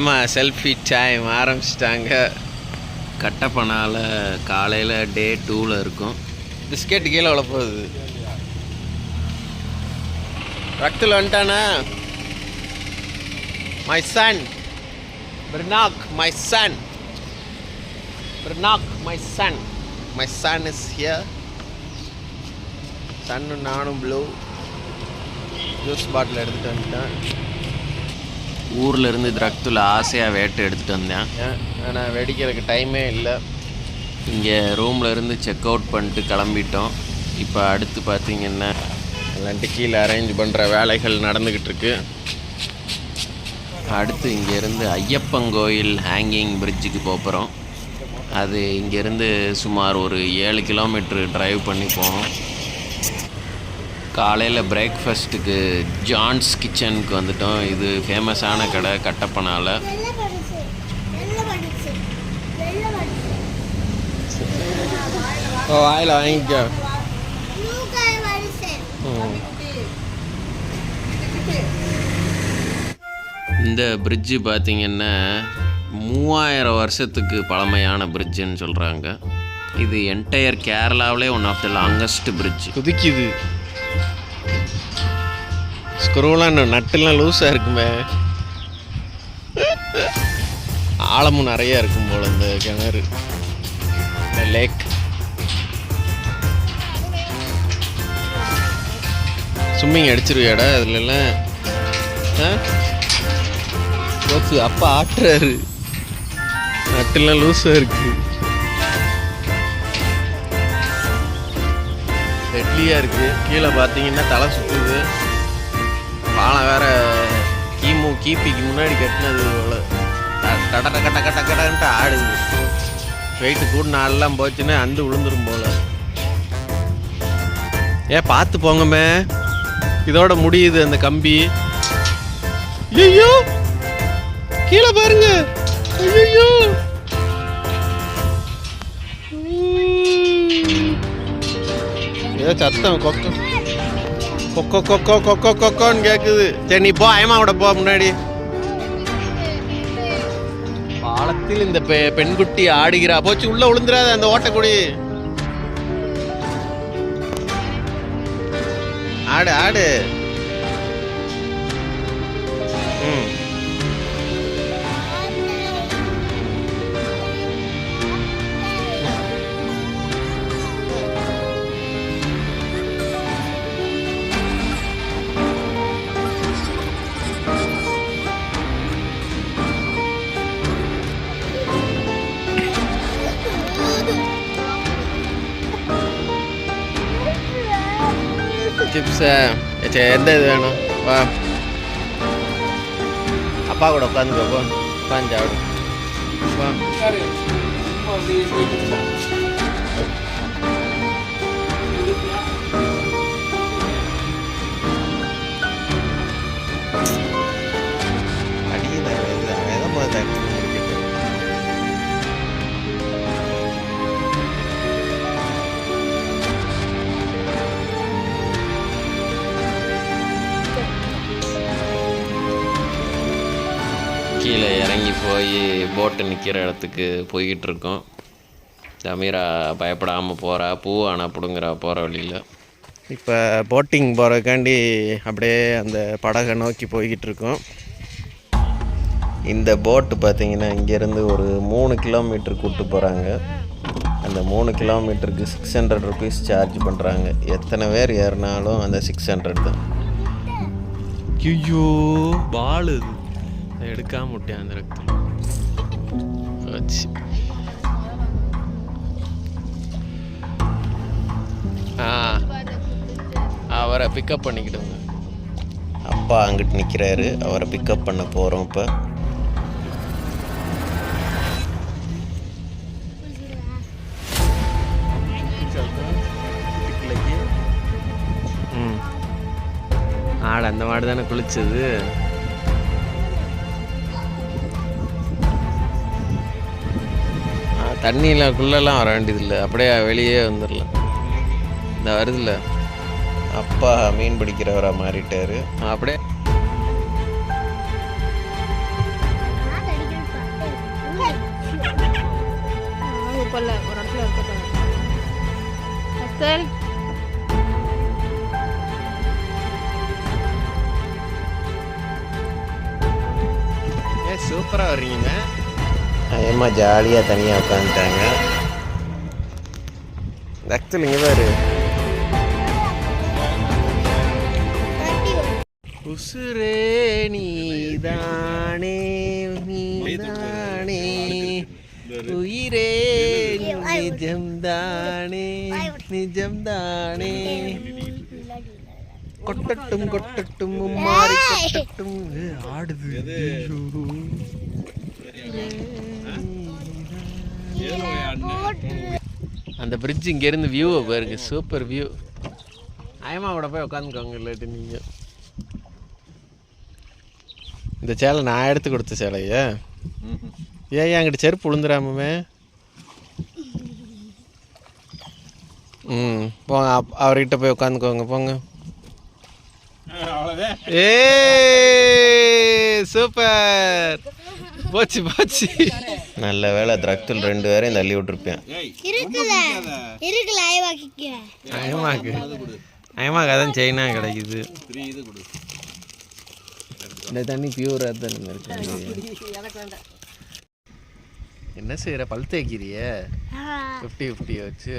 ஏமா selfie time ஆரம்பிச்சிட்டாங்க. கட்டப்பனால காலையில் டே 2ல் இருக்கும். பிஸ்கெட் கீழே விழ போகுது. ரக்தில் வந்துட்டானா my son Bernak, my son. Bernak, my son. My son is here. Son நானும் ப்ளூ ஜூஸ் பாட்டில் எடுத்துகிட்டு வந்துட்டேன். ஊரில் இருந்து திரக்துல ஆசையாக வேட்டை எடுத்துகிட்டு வந்தேன். ஆனால் வெடிக்கிறதுக்கு டைமே இல்லை. இங்கே ரூமில் இருந்து செக் அவுட் பண்ணிட்டு கிளம்பிட்டோம். இப்போ அடுத்து பார்த்திங்கன்னா எல்லான்ட்டு கீழே அரேஞ்ச் பண்ணுற வேலைகள் நடந்துக்கிட்டு இருக்கு. அடுத்து இங்கேருந்து ஐயப்பங்கோயில் ஹேங்கிங் பிரிட்ஜுக்கு போகிறோம். அது இங்கேருந்து சுமார் ஒரு 7 கிலோமீட்ரு ட்ரைவ் பண்ணி போகணும். காலையில் பிரேக்ஃபாஸ்ட்டுக்கு ஜான்ஸ் கிச்சனுக்கு வந்துட்டோம். இது ஃபேமஸான கடை கட்டப்பனால. வாயில் வாங்கிக்க. இந்த பிரிட்ஜு பார்த்திங்கன்னா 3000 வருஷத்துக்கு பழமையான பிரிட்ஜுன்னு சொல்கிறாங்க. இது என்டையர் கேரளாவிலே one of the longest bridge. குதிக்குது. ஸ்க்ரூலாம் நட்டுலாம் லூஸாக இருக்குமே. ஆழமும் நிறையா இருக்கும் போல் இந்த கிணறு, இந்த லேக். ஸ்விம்மிங் அடிச்சிருவியாடா இதுலலாம்? கோச்சு அப்பா ஆட்டுறாரு. நட்டுலாம் லூஸாக இருக்கு. டெட்லியாக இருக்குது. கீழே பார்த்தீங்கன்னா தலை சுற்றுது. பாலம் வேற கிபிக்கு முன்னாடி கட்டினது போல. கடை கட்ட கட்ட கடன்ட்டு ஆடுது. வெயிட்டு கூட நாளெல்லாம் போச்சுன்னா அந்து விழுந்துரும் போல. பார்த்து போங்கமே, இதோட முடியுது அந்த கம்பி. ஐயோ கீழே பாருங்க. ஐயோ ஏதோ சத்தம் கொக்கோ கொக்கோ கொக்கோ கொக்கோ கொக்கோன்னு கேட்குது. சரி நீ போ, அயமாவோட போ முன்னாடி. பாலத்தில் இந்த பெண்குட்டி ஆடுகிறா. போச்சு உள்ள விழுந்துடாத அந்த ஓட்டக்குடி. ஆடு ஆடு. சிப்ஸா எந்த இது வேணும்? வா அப்பா கூட உட்காந்துக்கோ. உட்காந்து ஆடு. வா அடிக்குது. அவன் தான் கீழே இறங்கி போய் போட்டு நிற்கிற இடத்துக்கு போய்கிட்டு இருக்கோம். தமிரா பயப்படாமல் போகிறா. பூ ஆனால் பிடுங்குறா போகிற வழியில். இப்போ போட்டிங் போகிறதுக்காண்டி அப்படியே அந்த படகை நோக்கி போய்கிட்டு இருக்கோம். இந்த போட்டு பார்த்திங்கன்னா இங்கேருந்து ஒரு 3 கிலோமீட்டர் கூப்பிட்டு போகிறாங்க. அந்த 3 கிலோமீட்டருக்கு 600 ருபீஸ் சார்ஜ் பண்ணுறாங்க. எத்தனை பேர் ஏறினாலும் அந்த 600 தான். ஐயோ பாலு எடுக்காம விட்டேன் அந்த ரத்தம் வச்சு. அவரை பிக்கப் பண்ணிக்கிடுங்க. அப்பா அங்கிட்டு நிற்கிறாரு. அவரை பிக்கப் பண்ண போகிறோம். இப்போ ஆடு அந்த மாடு தானே குளிச்சது. தண்ணியிலக்குள்ளெல்லாம் வர வேண்டியதில்லை. அப்படியே வெளியே வந்துடலாம். இந்த வருதில்ல அப்பா மீன் பிடிக்கிறவராக மாறிட்டார். அப்படியே சூப்பராக வர்றீங்க. ஏமா ஜாலியாக தனியாக உட்காந்துட்டாங்க. ரக்துல் இங்கே பாரு. உசுரே நீதானே நீதானே உயிரே நிஜம்தானே நிஜம்தானே கொட்டட்டும் கொட்டட்டும் மும்மாரி கொட்டட்டும். ஆடுது. அந்த பிரிட்ஜ் இங்கேருந்து வியூவை பாருங்க, சூப்பர் வியூ. அயமாவோட போய் உட்காந்துக்கோங்க. இல்லாட்டி நீங்கள் இந்த சேலை நான் எடுத்து கொடுத்த சேலையா? ஏன் அங்கிட்ட செருப்பு விழுந்துடாமே? போங்க, அவர்கிட்ட போய் உட்காந்துக்கோங்க போங்க. ஏ சூப்பர், போச்சு போச்சு. நல்ல வேலை ரக்துல் 2 பேரையும் தள்ளி விட்டுருப்பேன். அயமாக்கு அதான் செயினா கிடைக்குது. இந்த தண்ணி பியூராக தான் இருக்கு. என்ன செய்கிற, பல் தேய்க்கிறிய 50-50 வச்சு.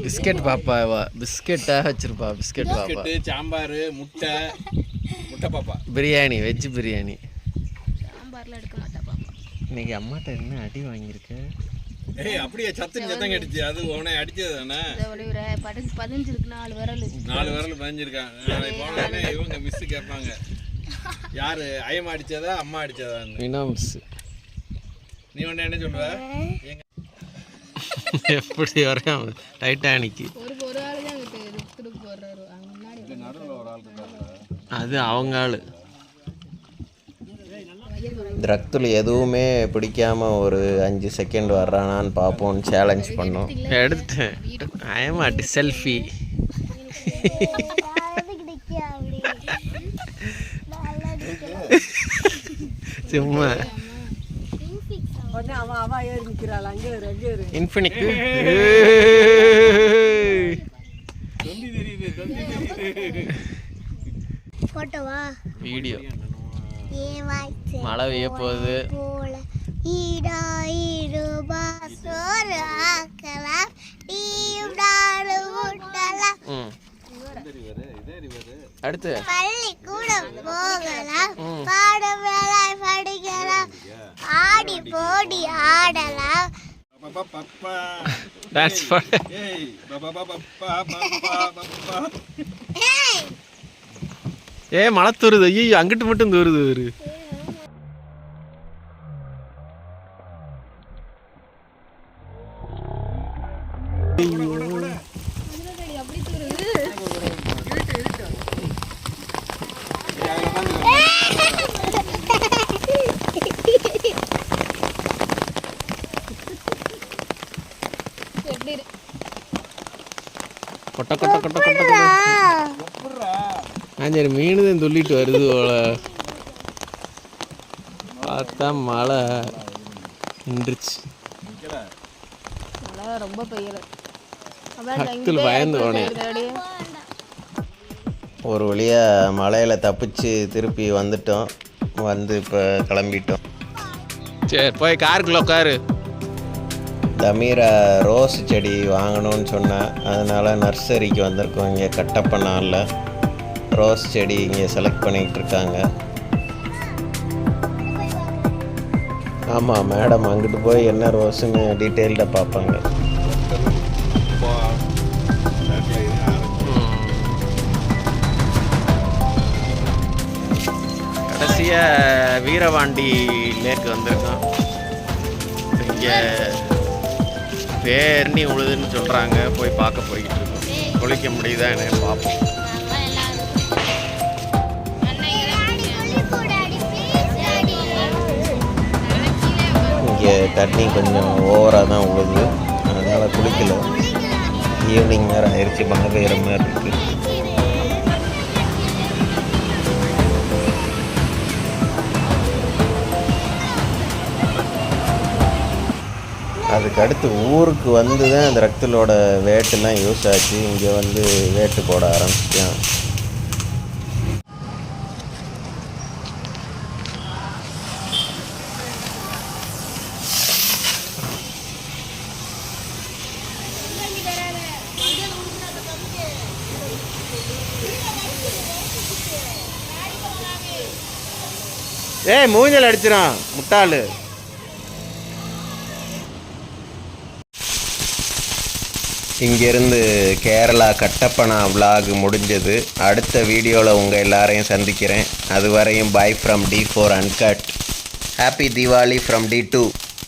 பிஸ்கெட் பாப்பாவா? பிஸ்கெட்டாக வச்சிருப்பா. பிஸ்கெட் பாப்பா, சாம்பார், முட்டை முட்டை பாப்பா, பிரியாணி, வெஜ் பிரியாணி. இன்னைக்கு அம்மாட்ட என்ன அடி வாங்கியிருக்க? ஏய் அப்படியே சத்தம் கேட்டுச்சு. அது உடனே அடிச்சது தானே. 4 விரல் பதிஞ்சிருக்கான். நாளைக்கு போனோடனே இவங்க மிஸ் கேட்பாங்க, யாரு அயமா அடிச்சதா அம்மா அடிச்சதா? மிஸ். நீ ஒன்று என்ன சொல்லுவ? எப்படி வரையா டைட்டானிக்கு? அது அவங்க ஆளு. ரக்துல் எதுவுமே பிடிக்காம ஒரு 5 செகண்ட் வர்றானான்னு பார்ப்போன்னு சேலஞ்ச் பண்ணோம். எடுத்துட்டேன். ஐயமாட்டி செல்ஃபி. சும்மா இன்ஃபினிக் வீடியோ. மழை பெய்ய போகுது. அடுத்து பள்ளிக்கூடம் போகலாம், பாடலாம், படிக்கலாம், ஆடி போடி ஆடலாம். ஏ மழை தூருது. ஐயோ அங்கிட்டு மட்டும் தூருது. ஒரு கொட்ட கொட்ட கொட்ட கொட்ட சரி மீன் தான் துள்ளிட்டு வருது போல. பார்த்தா மழை நின்றுச்சு. ரொம்ப பெய்யல. பயந்து போனேன். ஒரு வழியாக மழையில் தப்பிச்சு திருப்பி வந்துட்டோம். வந்து இப்போ கிளம்பிட்டோம். சரி போய் காருக்குள்ள உட்காரு. தமீரா ரோஸ் செடி வாங்கணும்னு சொன்னேன். அதனால் நர்சரிக்கு வந்திருக்கோம். இங்கே கட்டப்பனால ரோஸ் செடி இங்கே செலக்ட் பண்ணிகிட்டு இருக்காங்க. ஆமாம் மேடம் அங்கிட்டு போய் என்ன ரோஸுன்னு டீட்டெயில்டாக பார்ப்பாங்க. கடைசியாக வீரவாண்டி லேக் வந்திருக்கோம். இங்கே பேர்னி உழுதுன்னு சொல்கிறாங்க. போய் பார்க்க போய்கிட்டு இருக்கோம். குளிக்க முடியுதா எனக்கு பார்ப்போம். இங்கே தண்ணி கொஞ்சம் ஓவராக தான் உழுது. அதனால் குளிக்கல. ஈவினிங் நேரம் ஆயிடுச்சு. மழை பெய்கிற மாதிரி இருக்குது. அதுக்கு அடுத்து ஊருக்கு வந்து தான் அந்த ரக்தலோட வேட்டுலாம் யூஸ் ஆச்சு. இங்கே வந்து வேட்டு போட ஆரம்பிச்சிட்டான். ஏய் மூஞ்சல் அடிச்சிடான் முட்டாளு. இங்கேருந்து கேரளா கட்டப்பனா விலாக் முடிஞ்சது. அடுத்த வீடியோவில் உங்கள் எல்லாரையும் சந்திக்கிறேன். அதுவரையும் bye from D4 Uncut. Happy Deepavali from D2.